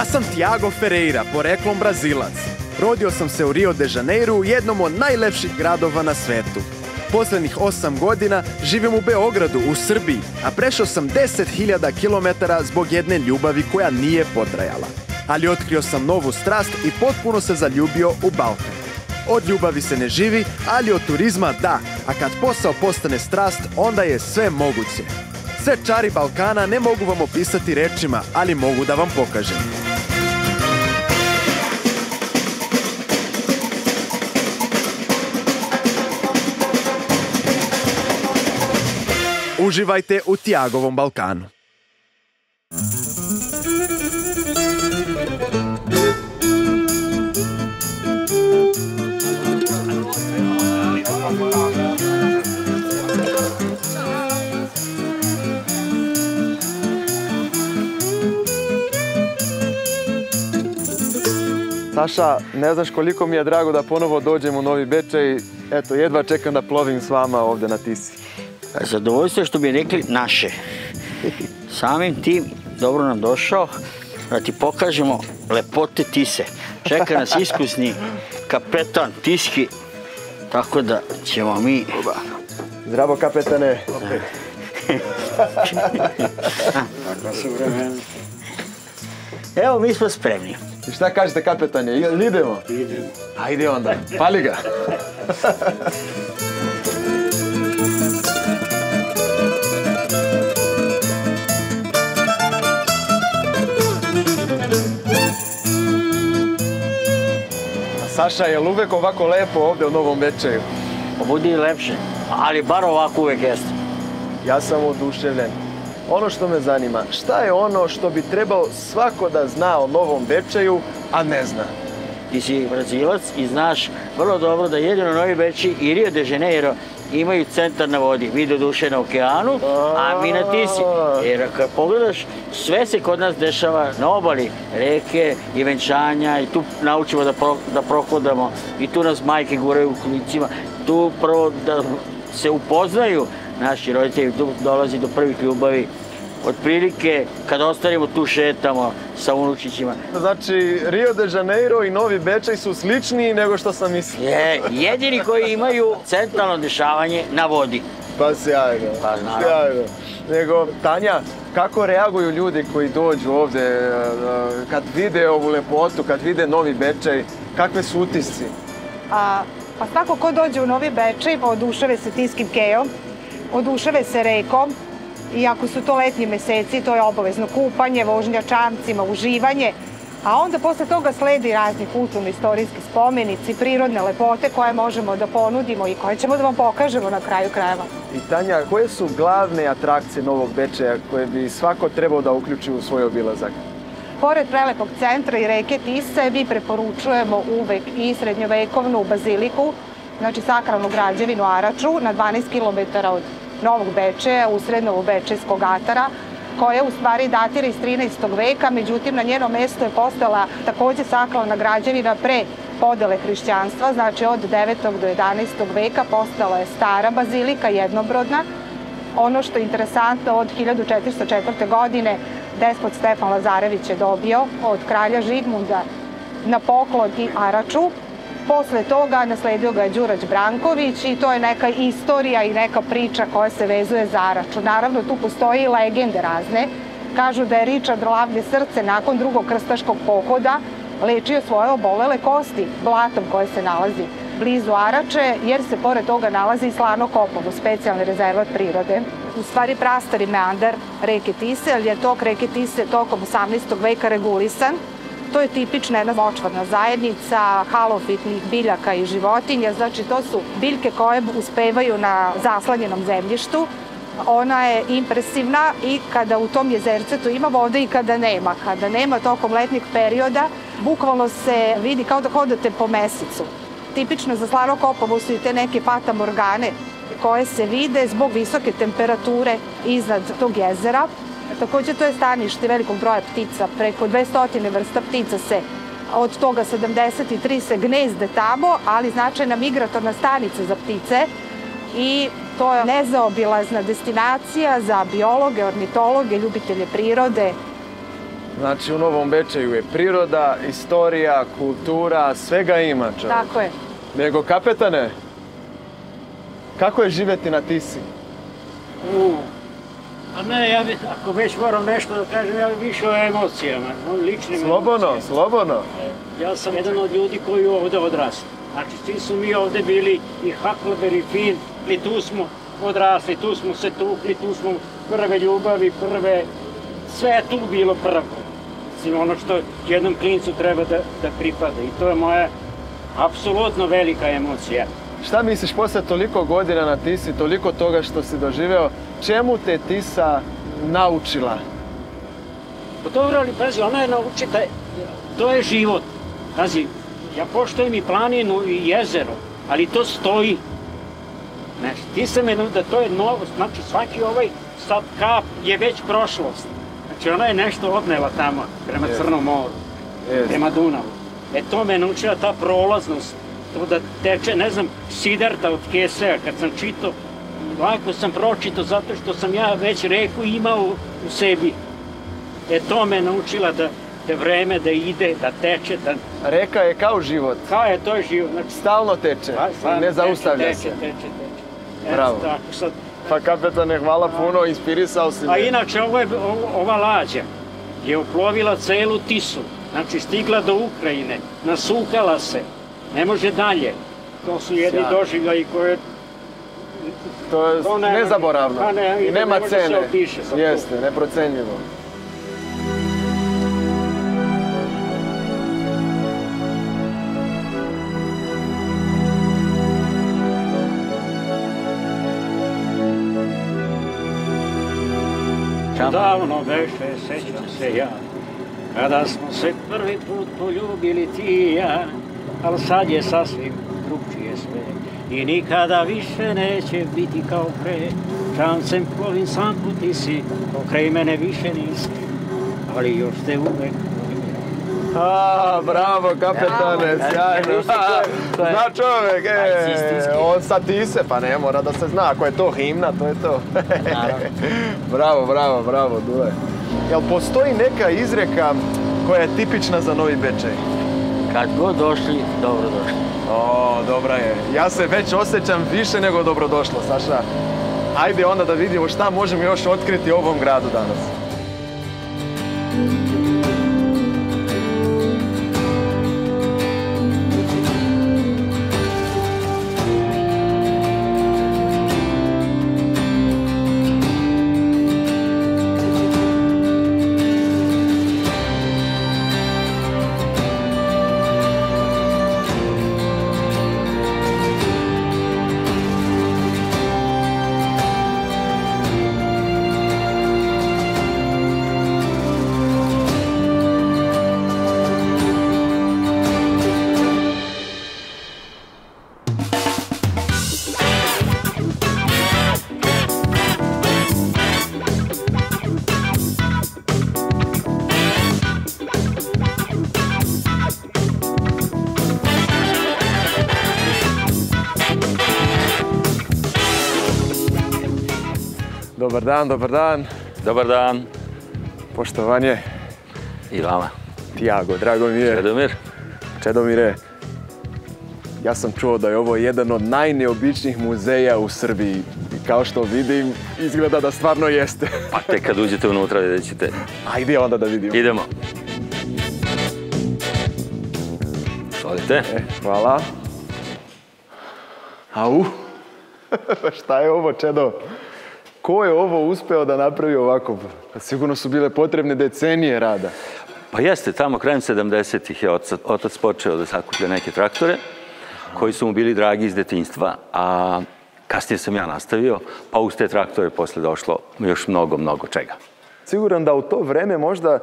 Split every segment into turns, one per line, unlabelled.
Ja sam Tiago Ferreira, poreklom Brazilac. Rodio sam se u Rio de Janeiru, jednom od najlepših gradova na svetu. Poslednjih 8 godina živim u Beogradu, u Srbiji, a prešao sam 10.000 kilometara zbog jedne ljubavi koja nije potrajala. Ali otkrio sam novu strast i potpuno se zaljubio u Balkan. Od ljubavi se ne živi, ali od turizma da, a kad posao postane strast, onda je sve moguće. Sve čari Balkana ne mogu vam opisati rečima, ali mogu da vam pokažem. Uživajte u Tiagovom Balkanu. Saša, ne znaš koliko mi je drago da ponovo dođem u Novi Bečej. Eto, jedva čekam da plovim s vama ovde na Tisi.
Zadovoljstvo je što bi rekli naše. Samim tim, dobro nam došao da ti pokažemo lepote Tise. Čeka nas iskusni kapetan Tiski, tako da ćemo mi...
Zdravo, kapetane.
Tako su vremena. Evo, mi smo spremni.
I šta kažete, kapetane? Idemo?
Idemo.
Ajde onda, pali ga. Saša, je li uvek ovako lepo ovde u Novom Bečeju?
Budi i lepše, ali bar ovako uvek jeste.
Ja sam oduševljen. Ono što me zanima, šta je ono što bi trebao svako da zna o Novom Bečeju, a ne zna?
Ti si Brazilac i znaš vrlo dobro da jedino Novi Bečej i Rio de Janeiro imaju centar na vodi. Mi do duše na okeanu, a mi na Tisi. Jer kad pogledaš, sve se kod nas dešava na obali. Reke i venčanja i tu naučimo da prohodamo i tu nas majke guraju u kolicima. Tu prvo da se upoznaju naši roditelji, tu dolazi do prvih ljubavi. Otprilike, kad ostanemo tu šetamo sa unučićima.
Znači, Rio de Janeiro i Novi Bečej su sličniji nego što sam mislio.
Jedini koji imaju centralno dešavanje na vodi.
Pa sjajno, sjajno. Nego, Tanja, kako reaguju ljudi koji dođu ovde, kad vide ovu lepotu, kad vide Novi Bečej, kakve su utisci?
Pa svako ko dođe u Novi Bečej, oduševe se Tiskim kejom, oduševe se rekom, i ako su to letnji meseci, to je obavezno kupanje, vožnja čamcima, uživanje, a onda posle toga sledi razni kulturno-istorijski spomenici, prirodne lepote koje možemo da ponudimo i koje ćemo da vam pokažemo na kraju krajeva.
I Tanja, koje su glavne atrakcije Novog Bečeja koje bi svako trebao da uključi u svoj obilazak?
Pored prelepog centra i reke Tise, mi preporučujemo uvek i srednjovekovnu baziliku, znači sakralnu građevinu Araču, na 12 km od Novog Bečeja, usred Novobečejskog atara, koja u stvari datira iz 13. veka, međutim na njeno mesto je postala takođe sakralna građevina pre podele hrišćanstva, znači od 9. do 11. veka postala je stara bazilika, jednobrodna. Ono što je interesantno, od 1404. godine despot Stefan Lazarević je dobio od kralja Žigmunda na poklon i Araču. Posle toga nasledio ga je Đurađ Branković i to je neka istorija i neka priča koja se vezuje za Araču. Naravno, tu postoji i legende razne. Kažu da je Ričard Lavlje srce nakon drugog krstaškog pohoda lečio svoje obolele kosti blatom koje se nalazi blizu Arače, jer se pored toga nalazi i Slano Kopovo, specijalni rezervat prirode. U stvari prastari meandar reke Tise, ali je tok reke Tise tokom 18. veka regulisan. To je tipična jedna močvarna zajednica halofitnih biljaka i životinja, znači to su biljke koje uspevaju na zaslanjenom zemljištu. Ona je impresivna i kada u tom jezercetu ima vode i kada nema. Kada nema tokom letnjeg perioda, bukvalno se vidi kao da hodate po mesicu. Tipično za Slano Kopovo su i te neke fatamorgane koje se vide zbog visoke temperature iznad tog jezera. Takođe, to je stanište velikog broja ptica, preko 200 vrsta ptica se, od toga 73 se gnezde tamo, ali značajna migratorna stanica za ptice i to je nezaobilazna destinacija za biologe, ornitologe, ljubitelje prirode.
Znači u Novom Bečeju je priroda, istorija, kultura, svega ima čovjek.
Tako je.
Nego kapetane, kako je živjeti na Tisi?
A ne, ako već moram nešto da kažem, ja bih više o emocijama, o ličnim emocijama.
Slobodno.
Ja sam jedan od ljudi koji ovde odrasli. Znači, svi su mi ovde bili i Huckleberry i Finn, i tu smo odrasli, tu smo se tukli, tu smo prve ljubavi, sve je tu bilo prvo. Ono što jednom klincu treba da pripada i to je moja apsolutno velika emocija.
Šta misliš, posle toliko godina na Tisi, toliko toga što si doživeo, čemu te Tisa naučila?
Pa dobro, ali pazi, ona je naučila, to je život. Pazi, ja poštujem i planinu i jezero, ali to stoji. Znači, Tisa me da to je novost, znači svaki ovaj sad kap je već prošlost. Znači, ona je nešto odnela tamo, prema Crnom moru, prema Dunavu. To me naučila ta prolaznost, to da teče, ne znam, Sidarta od Kesea, kad sam čitao, lako sam pročitao zato što sam ja već reku imao u sebi. To me naučila da vreme da ide, da teče.
Reka je kao život.
To je život.
Stalno teče, ne zaustavlja se.
Teče.
Bravo. Pa kapetane, hvala puno, inspirisao si me.
A inače, ova lađa je uplovila celu Tisu, znači stigla do Ukrajine, nasukala se, ne može dalje. To su jedni doživljaji koje...
To je nezaboravno i nema cene. Jeste, neprocenljivo.
Davno beše, sećam se ja, kada smo se prvi put poljubili ti i ja, ali sad je sasvim drugčije sve i nikada više neće biti kao pre. Čamcem plovim sam po Tisi, pokraj mene više nisi, ali još te uvek.
Bravo kapetane, sjajno. Zna čovjek, on sa Tise, pa ne mora da se zna, ako je to himna, to je to. Bravo, Dule. Jel postoji neka izreka koja je tipična za Novi Bečej?
Kad god došli, dobrodošli.
Dobra je. Ja se već osjećam više nego dobrodošlo, Saša. Ajde onda da vidimo šta možemo još otkriti u ovom gradu danas. Dobar dan.
Dobar dan.
Poštovanje.
I vama.
Tiago, drago mi je. Čedomire. Ja sam čuo da je ovo jedan od najneobičnijih muzeja u Srbiji. I kao što vidim, izgleda da stvarno jeste.
Pa tek kad uđete unutra vidjet ćete.
Ajde onda da vidimo.
Idemo. Šalite.
Hvala. Au. Šta je ovo, Čedo? Ko je ovo uspeo da napravi ovako? Sigurno su bile potrebne decenije rada.
Pa jeste, tamo krajem 70-ih je otac počeo da sakuplja neke traktore koji su mu bili dragi iz detinjstva, a kasnije sam ja nastavio, pa uz te traktore posle došlo još mnogo čega.
Siguran da u to vreme možda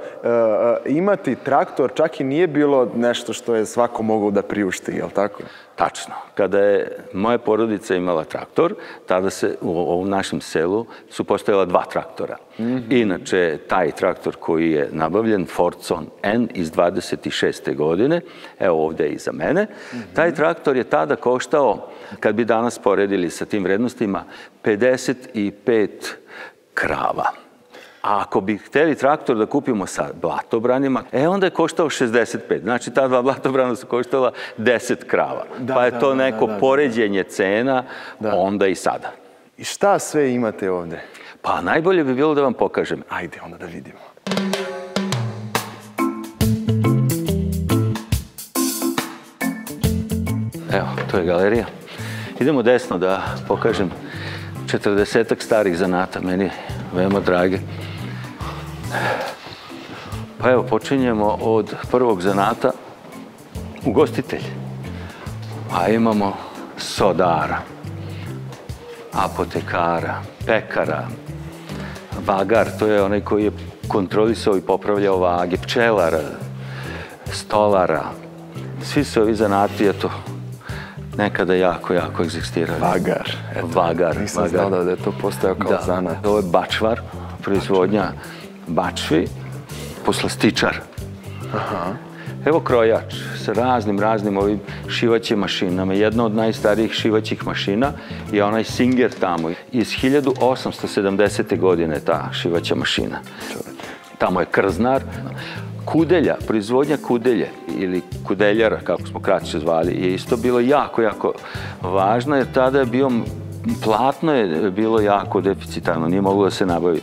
imati traktor čak i nije bilo nešto što je svako mogao da priušti, je li tako?
Tačno. Kada je moja porodica imala traktor, tada se u ovom našem selu su postojala 2 traktora. Inače, taj traktor koji je nabavljen, Fordson N iz 26. godine, evo ovde je iza mene, taj traktor je tada koštao, kad bi danas poredili sa tim vrednostima, 55 krava. A ako bi hteli traktor da kupimo sa blatobranima, onda je koštao 65. Znači, ta 2 blatobrana su koštala 10 krava. Pa je to neko poređenje cena, onda i sada.
I šta sve imate ovde?
Pa najbolje bi bilo da vam pokažem.
Ajde, onda da vidimo.
Evo, to je galerija. Idemo desno da pokažem 40-ak starih zanata, meni veoma drage. Pa evo, počinjemo od prvog zanata, ugostitelj. Pa imamo sodara, apotekara, pekara, vagar, to je onaj koji je kontrolisao i popravljao vage, pčelara, stolara. Svi su ovi zanati, eto, nekada jako egzistirali.
Vagar.
Vagar.
Nisam znao da je to postojao kao zanat.
Ovo je bačvar, proizvodnja bačvi, poslastičar. Evo krojač sa raznim ovim šivaćim mašinama. Jedna od najstarijih šivaćih mašina je onaj Singer tamo. Iz 1870. godine ta šivaća mašina. Tamo je krznar. Kudelja, proizvodnja kudelje ili kudeljara, kako smo kraće zvali, je isto bilo jako važna, jer tada je platno je bilo jako deficitarno, nije moglo da se nabavi.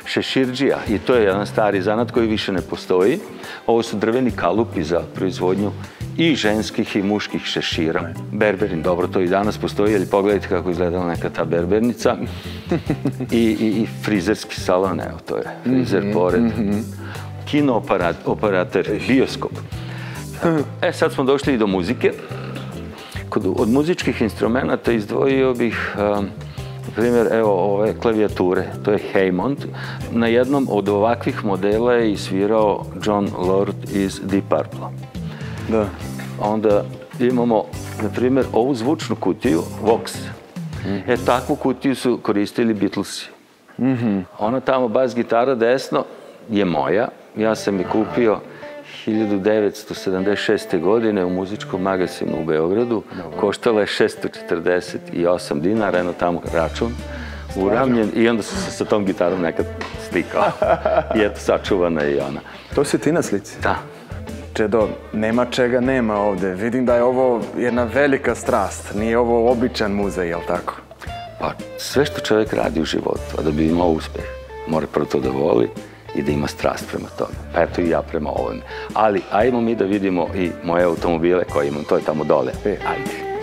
Šeširđija, i to je jedan stari zanat koji više ne postoji. Ovo su drveni kalupi za proizvodnju i ženskih i muških šešira. Berberin, dobro, to i danas postoji, ali pogledajte kako izgledala neka ta berbernica. I frizerski salon, evo, to je frizer pored. Kino operator, bioskop. Sad smo došli i do muzike. Od muzičkih instrumenta izdvojio bih, na primjer, evo ove klavijature. To je Hammond. Na jednom od ovakvih modela je isvirao John Lord iz Deep Purple.
Da.
Onda imamo, na primjer, ovu zvučnu kutiju, Vox. Takvu kutiju su koristili Beatlesi. Ona tamo bas gitara desno je moja. Ja sam je kupio 1976. godine u muzičkom magazinu u Beogradu. Koštala je 648 dinara, eno tamo račun uravnjen, i onda sam se sa tom gitarom nekad slikao. I eto, sačuvana je i ona.
To si ti na slici?
Da.
Čedo, nema čega nema ovde. Vidim da je ovo jedna velika strast. Nije ovo običan muzej, jel tako?
Pa sve što čovjek radi u životu, a da bi imao uspeh, mora prvo to da voli i da ima strast prema tome. Pa eto i ja prema ovome. Ali, ajmo mi da vidimo i moje automobile koje imam, to je tamo dole. Ajde.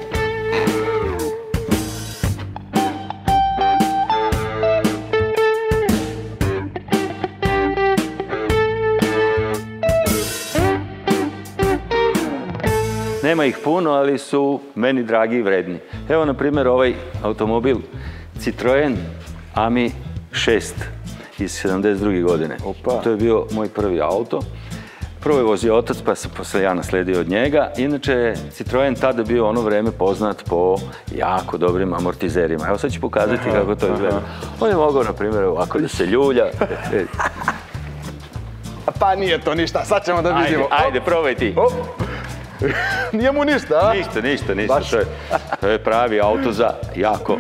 Nema ih puno, ali su meni dragi i vredni. Evo, na primjer, ovaj automobil Citroen Ami 6 iz 72. godine. To je bio moj prvi auto. Prvo je vozio otac, pa sam posle ja nasledio od njega. Inače je Citroen tada bio ono vreme poznat po jako dobrim amortizerima. Evo sad ću pokazati kako to izgleda. On je mogao, na primjer, ovako da se ljulja.
Pa nije to ništa, sad ćemo da vidimo.
Ajde, probaj ti.
Nije mu ništa, a?
Ništa. To je pravi auto za jako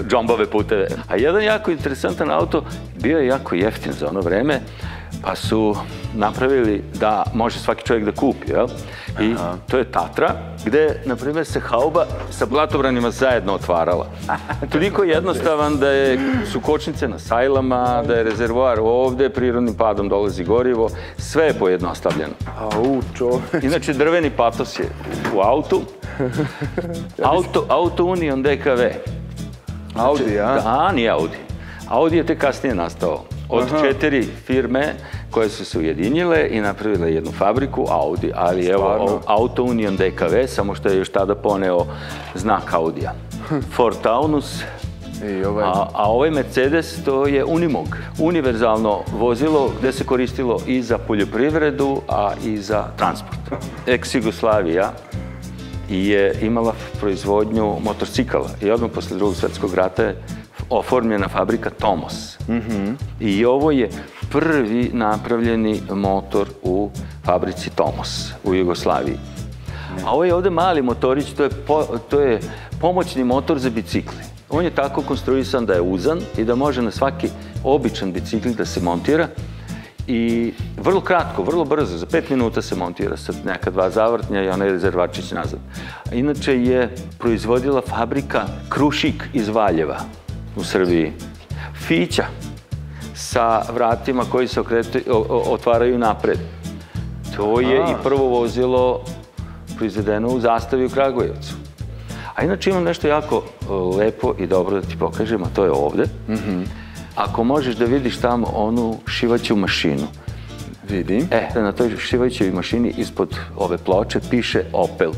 džombove puteve. A jedan jako interesantan auto bio je jako jeftin za ono vreme, pa su napravili da može svaki čovjek da kupi, jel? I to je Tatra, gde, na primjer, se hauba sa blatobranima zajedno otvarala. Toliko jednostavan da su kočnice na sajlama, da je rezervoar ovde, prirodnim padom dolazi gorivo, sve je pojednostavljeno. Inače, drveni patos je u autu. Auto Union DKV.
Audi, a?
Da, nije Audi. Audi je tek kasnije nastao. Od 4 firme koje su se ujedinile i napravile jednu fabriku, Audi, ali evo Auto Union DKV, samo što je još tada poneo znak Audija. Ford Taunus, a ovaj Mercedes to je Unimog, univerzalno vozilo gde se koristilo i za poljoprivredu, a i za transport. Ex-Jugoslavija je imala proizvodnju motorcikala i odmah posle Drugog svjetskog rata je oformljena fabrika Tomos. I ovo je prvi napravljeni motor u fabrici Tomos u Jugoslaviji. A ovo je ovde mali motorić, to je pomoćni motor za bicikli. On je tako konstruisan da je uzan i da može na svaki običan bicikl da se montira i vrlo kratko, vrlo brzo, za 5 minuta se montira sa neka 2 zavrtnja i onaj rezervačić nazad. Inače je proizvodila fabrika Krušik iz Valjeva u Srbiji. Fića sa vratima koji se otvaraju napred. To je i prvo vozilo proizvedeno u Zastavi u Kragujevcu. A inače imam nešto jako lepo i dobro da ti pokažem, a to je ovde. Ako možeš da vidiš tamo onu šivaću mašinu.
Vidim.
Na toj šivaćoj mašini ispod ove ploče piše Opel.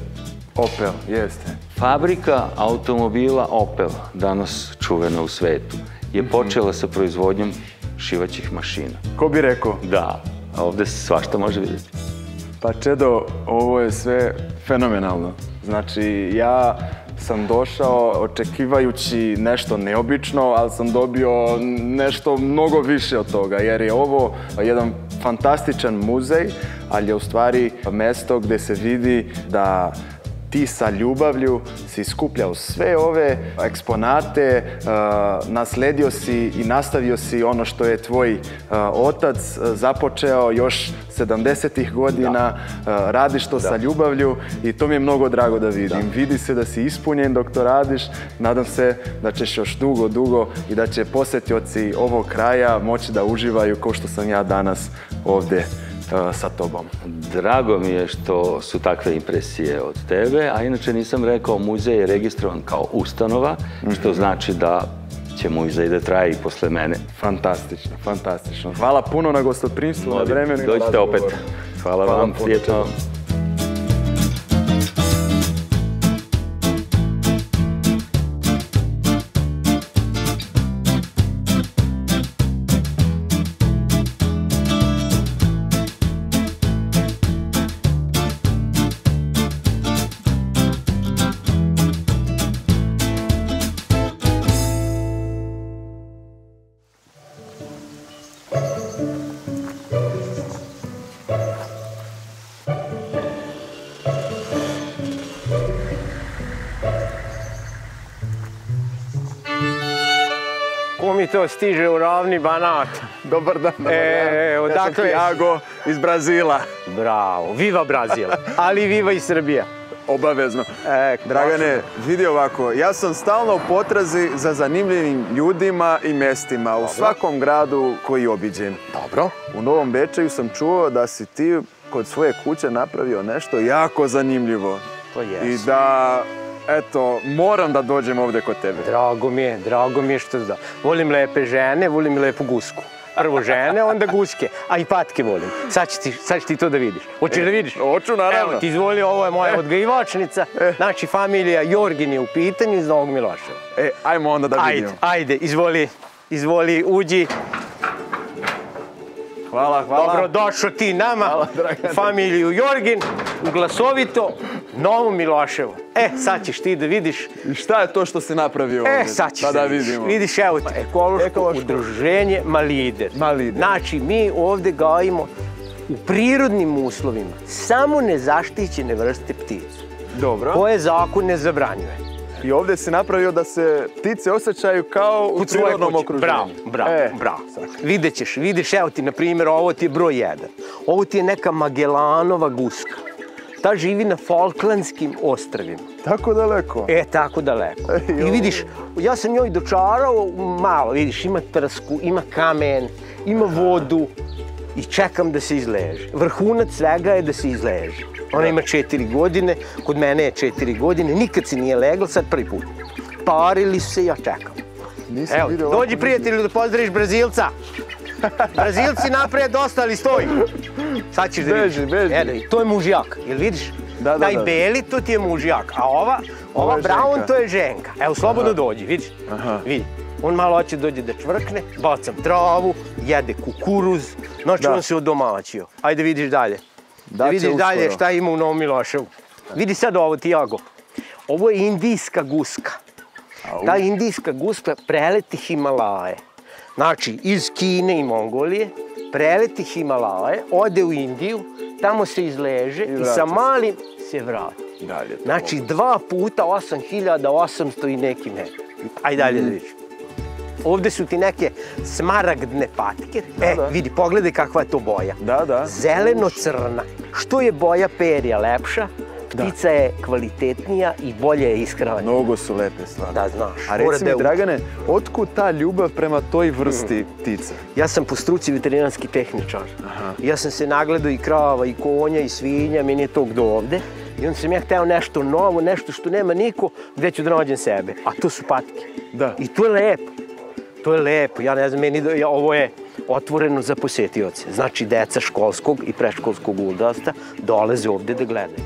Opel, jeste.
Fabrika automobila Opel, danas čuvena u svetu, je počela sa proizvodnjom šivaćih mašina.
Ko bi rekao?
Da, a ovde se svašta može vidjeti.
Pa Čedo, ovo je sve fenomenalno. Znači, ja sam došao očekivajući nešto neobično, ali sam dobio nešto mnogo više od toga, jer je ovo jedan fantastičan muzej, ali je u stvari mesto gde se vidi da ti sa ljubavlju si skupljao sve ove eksponate, nasledio si i nastavio si ono što je tvoj otac započeo još 70-ih godina, radiš to sa ljubavlju i to mi je mnogo drago da vidim. Vidi se da si ispunjen dok to radiš, nadam se da ćeš još dugo i da će posetioci ovog kraja moći da uživaju kao što sam ja danas ovde sa tobom.
Drago mi je što su takve impresije od tebe, a inače nisam rekao, muzej je registrovan kao ustanova, što znači da će muzej da traje i posle mene.
Fantastično, fantastično. Hvala puno na gostoprimstvu, na vremenu.
Dođite opet. Hvala vam, prijetno.
Mi to stiže u ravni Banat.
Dobar dan.
Odakle
ja sam Tiago iz Brazila.
Bravo, viva Brazil, ali viva i Srbija.
Obavezno. Dragane, vidi ovako, ja sam stalno u potrazi za zanimljivim ljudima i mestima u svakom gradu koji obiđem.
Dobro.
U Novom Bečeju sam čuo da si ti kod svoje kuće napravio nešto jako zanimljivo.
To jesu.
I da... Eto, moram da dođem ovde kod tebe.
Drago mi je što da. Volim lepe žene, volim i lepu gusku. Prvo žene, onda guske, a i patke volim. Sad ćeš ti to da vidiš. Hoćeš da vidiš?
Hoću, naravno.
Evo ti izvoli, ovo je moja odgajivačnica. Znači, familija Jorgin je u pitanju iz Novog Miloševa.
Ajmo onda da vidimo.
Ajde, izvoli, uđi.
Hvala.
Dobrodošao ti nama, familiju Jorgin, u Glasovito, Novu Miloševo. Sad ćeš ti da vidiš.
I šta je to što si napravio ovdje?
Sad ćeš da vidiš. Vidiš, evo ti, ekološko udruženje Malider. Znači, mi ovde gajimo u prirodnim uslovima samo nezaštićene vrste ptica.
Dobro.
Koje zakon ne zabranjuje.
I ovdje si napravio da se ptice osjećaju kao u prirodnom okruženju.
Bravo. Vidiš, evo ti, na primjer, ovo ti je broj 1. Ovo ti je neka Magellanova guska. Ta živi na Falklandskim ostrvima.
Tako daleko?
Tako daleko. I vidiš, ja sam njoj dočarao malo, vidiš, ima trsku, ima kamen, ima vodu i čekam da se izleže. Vrhunac svega je da se izleže. Ona ima 4 godine, kod mene je 4 godine, nikad se nije legla, sad prvi put. Parili se, ja čekam. Evo, dođi prijatelju da pozdraviš Brazilca. Brazilci napred, ostali stoji. Sad ćeš da vidiš.
Beži.
To je mužjak, jel vidiš? Taj beli, to ti je mužjak, a ova brown, to je ženka. Evo, slobodno dođi, vidiš? Vidi. On malo hoće dođe da čvrkne, bacam travu, jede kukuruz, znači on se odomaćio. Ajde vidiš dalje. Da vidiš dalje šta ima u Novom Miloševu. Vidi sad ovo, Tiago. Ovo je indijska guska. Ta indijska guska preleti Himalaje. Znači, iz Kine i Mongolije, preleti Himalaje, ode u Indiju, tamo se izleže i sa malim se vrati. Znači, 2 puta 8800 i neki metar. Ajde dalje da vidiš. Ovde su ti neke smaragdne patke. Vidi, pogledaj kakva je to boja.
Da.
Zeleno-crna. Što je boja perja lepša, ptica je kvalitetnija i bolje je ishrana.
Mnogo su lepe stvari.
Da, znaš.
A reci mi, Dragane, otkud ta ljubav prema toj vrsti ptice?
Ja sam po struci veterinarski tehničar. Ja sam se nagledao i krava, i konja, i svinja, meni je tog do ovde. I onda sam ja hteo nešto novo, nešto što nema niko, gde ću da nađem sebe. A to su patke.
Da.
I to je lepo. To je lepo. Ja ne znam, ovo je otvoreno za posetioce. Znači, deca školskog i predškolskog uzrasta dolaze ovde da gledaju.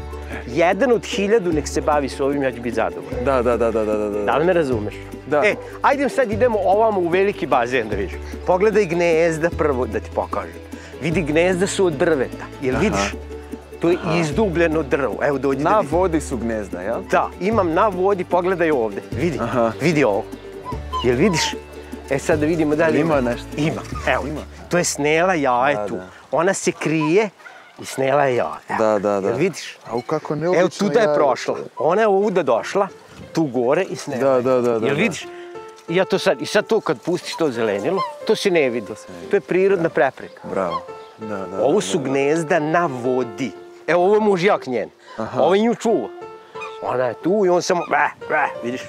Jedan od 1000 nek se bavi s ovim, ja ću biti zadovoljan.
Da.
Da li me razumeš?
Da.
Ajde sad idemo ovamo u veliki bazen da vidiš. Pogledaj gnezda prvo da ti pokažem. Vidi, gnezda su od drveta. Jel vidiš? To je izdubljeno drvo. Evo dođi da vidim.
Na vodi su gnezda, jel?
Da, imam na vodi, pogledaj ovde. Vidi ovo. Jel vidiš? Sad da vidimo da li
ima nešto.
Ima, evo. To je snela jaje tu. Ona se krije i snela je jaje.
Da.
Jel vidiš?
Au, kako neobično.
Evo, tuda je prošla. Ona je ovuda došla, tu gore i snela.
Da.
Jel vidiš? I sad to kad pustiš to zelenilo, to se ne vidi. To je prirodna prepreka.
Bravo.
Ovo su gnezda na vodi. Evo, ovo je mužjak njen. Ovo je nju čuva. Ona je tu i on samo, vidiš?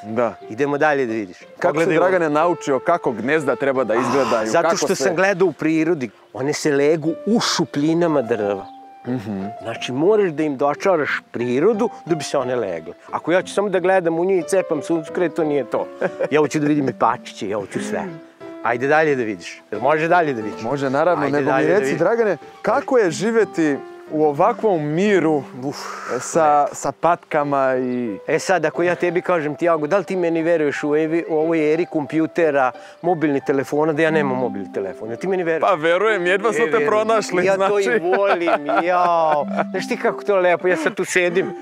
Da.
Idemo dalje da vidiš.
Kako se Dragane naučio kako gnezda treba da izgledaju?
Zato što sam gledao u prirodi. One se legu u šupljinama drva. Znači, moraš da im dočaraš prirodu da bi se one legle. Ako ja ću samo da gledam u njih i cepam suncukre, to nije to. Ja hoću da vidim i pačiće, ja hoću sve. Ajde dalje da vidiš. Jel može dalje da vidiš?
Može, naravno. Nego mi reci, Dragane, kako je živeti u ovakvom miru sa patkama i...
Sad, ako ja tebi kažem, Tiago, da li ti meni veruješ u ovoj eri kompjutera, mobilnih telefona, da ja nemam mobilni telefon? Ja ti meni veruješ?
Pa verujem, jedva smo te pronašli,
znači. Ja to i volim, jao. Znaš ti kako to lepo, ja sad tu sedim,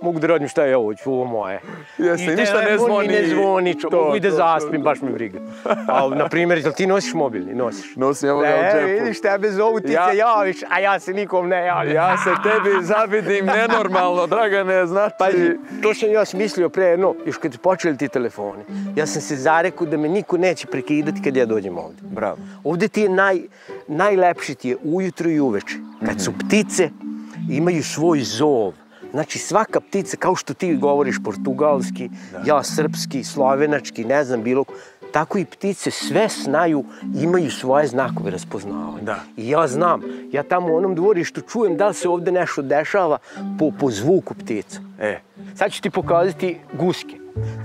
mogu da radim šta ja hoću, ovo moje.
Jeste, ništa ne zvoni.
I telefon mi ne zvoni, mogu i da zaspim, baš me briga. Na primjer, jel ti nosiš mobilni? Nosiš?
Nosim, evo ga u džepu.
Vidiš, tebe zovu, ti se javiš, a ja se nikom ne javim.
Ja se tebi zavidim nenormalno, Dragane, znači...
Pazi, to sam ja smislio pre jedno, još kad su počeli ti telefoni. Ja sam se zarekao da me niko neće prekidati kad ja dođem ovde.
Bravo.
Ovde ti je najlepši ti je ujutro i uveče. Kad su ptice, imaju svoj zov. Znači, svaka ptica, kao što ti govoriš portugalski, ja srpski, slovenački, ne znam bilo, tako i ptice sve znaju, imaju svoje znakove raspoznavanja. I ja znam, ja tamo u onom dvorištu čujem da li se ovde nešto dešava po zvuku ptica. Sad ću ti pokazati guske.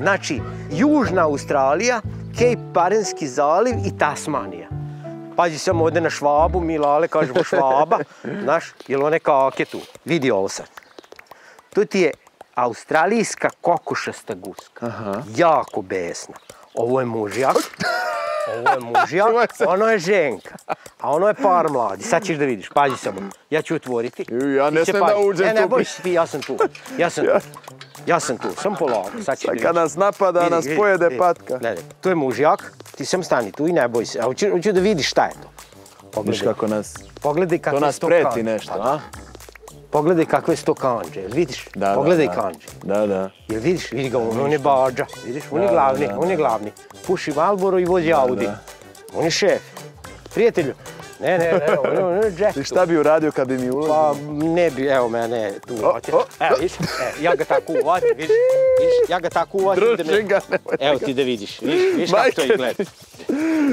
Znači, Južna Australija, Cape Barenski zaliv i Tasmanija. Pazi samo ovde na Švabu, mi Lale kažemo Švaba, znaš, jer one kake tu. Vidi ovo sad. To ti je australijska kokošasta guska. Jako besna. Ovo je mužjak. Ono je ženka. A ono je par mladi. Sad ćeš da vidiš. Pazi samo. Ja ću otvoriti.
Ja ne smem da uđem tu.
Ne boj se ti, ja sam tu. Ja sam tu. Sam polako. Sad ćeš da vidiš.
Kad nas napada, nas pojede patka.
Gledaj, to je mužjak. Ti sam stani tu i ne boj se. A hoću da vidiš šta je to.
Viš kako nas...
Pogledaj kakve
to nas preti nešto, a?
Pogledaj kakve su to kanđe, jel vidiš? Pogledaj kanđe.
Da.
Jel vidiš? Vidi ga, on je bađa. Vidiš, on je glavni. Puši Marlboro i vozi Audi. On je šef. Prijatelju. Ne, on je džep.
I šta bi uradio kad bi mi ulazio?
Pa ne bi, evo mene tu uvatim. Evo, vidiš, ja ga tako uvatim, vidiš. Ja ga tako uvatim.
Drži ga, nemoj.
Evo ti da vidiš, vidiš kako to izgleda.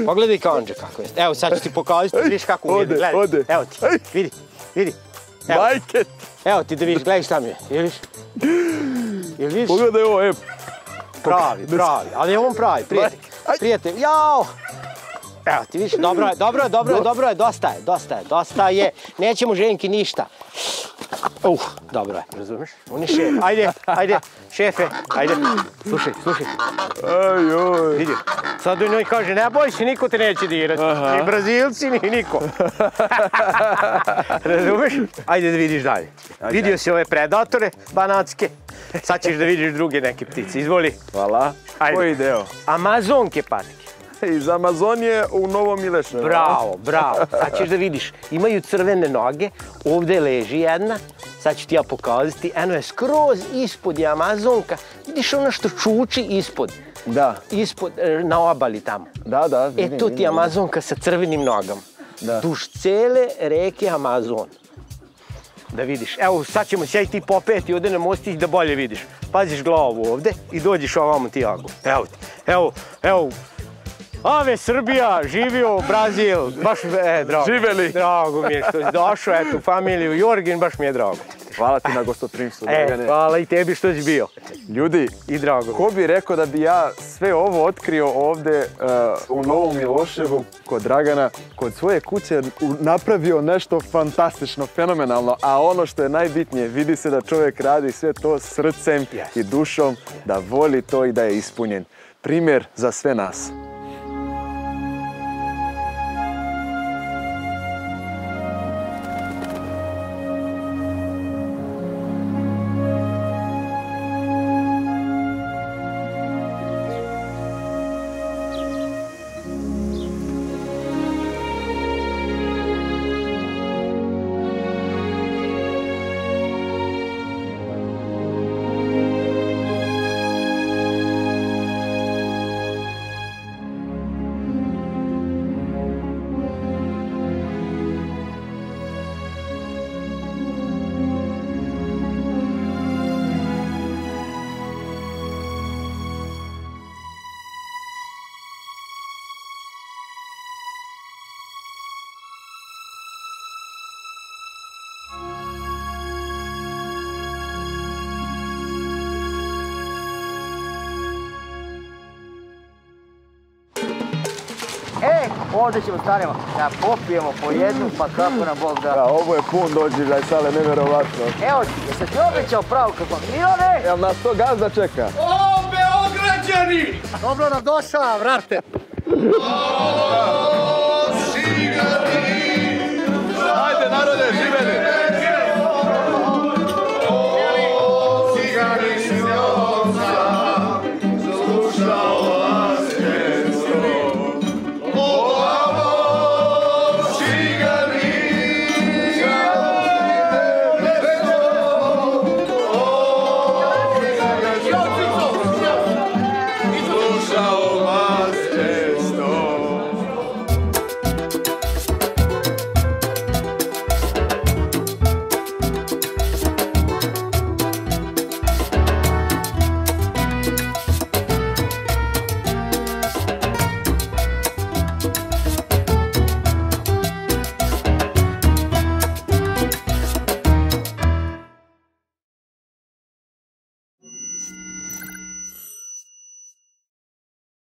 Pogledaj kanđe kako je. Evo sad ću ti pokazati, vidiš kako izgleda. Evo ti, vidi.
Majke!
Evo ti da vidiš, gledaj šta mi je, jel vidiš?
Pogledaj ovo, evo.
Pravi, ali je on pravi, prijatelj, jao! Evo ti vidiš, dobro je, dosta je, nećemo ženki ništa. Dobro je, razumiješ? On je šef, ajde, šefe, ajde, slušaj. Vidi, sad on njoj kaže, ne boj se, niko te neće dirati, ni Brazilci, ni niko. Razumiješ? Ajde da vidiš dalje. Vidio si ove predatore banatske, sad ćeš da vidiš druge neke ptice, izvoli.
Hvala. Koji deo?
Amazonke patke.
Iz Amazonije u Novom Milešnju.
Bravo. Sad ćeš da vidiš. Imaju crvene noge, ovde leži jedna. Sad ću ti ja pokazati. Eno je skroz ispod je Amazonka. Vidiš ono što čuči ispod.
Da.
Ispod, na obali tamo.
Da.
E tu ti je Amazonka sa crvenim nogama. Duž cele reke Amazon. Da vidiš. Evo, sad ćemo se ja i ti popeti ovde na mostić da bolje vidiš. Paziš glavu ovde i dođeš ovamo ti jago. Evo ti. Evo. Ave Srbija, živio Brazil. Baš, drago.
Živeli.
Drago mi je što si došao, eto, familiju Jorgin, baš mi je drago.
Hvala ti na gostoprimstvu, Dragane.
Hvala i tebi što si bio.
Ljudi,
i drago.
Ko bi rekao da bi ja sve ovo otkrio ovde u Novom Miloševu, kod Dragana, kod svoje kuće, napravio nešto fantastično, fenomenalno, a ono što je najbitnije, vidi se da čovjek radi sve to srcem i dušom, da voli to i da je ispunjen. Primjer za sve nas.
Ovdje ćemo stanemo da popijemo po jednu, pa kako nam Bog da.
Ovo je pun doživljaj, Sale, nevjerovatno.
Evo ti, jesam ti obećao pravo kako. Milane!
Jel nas to gazda čeka?
O, Beograđani! Dobro nam došao, vrate!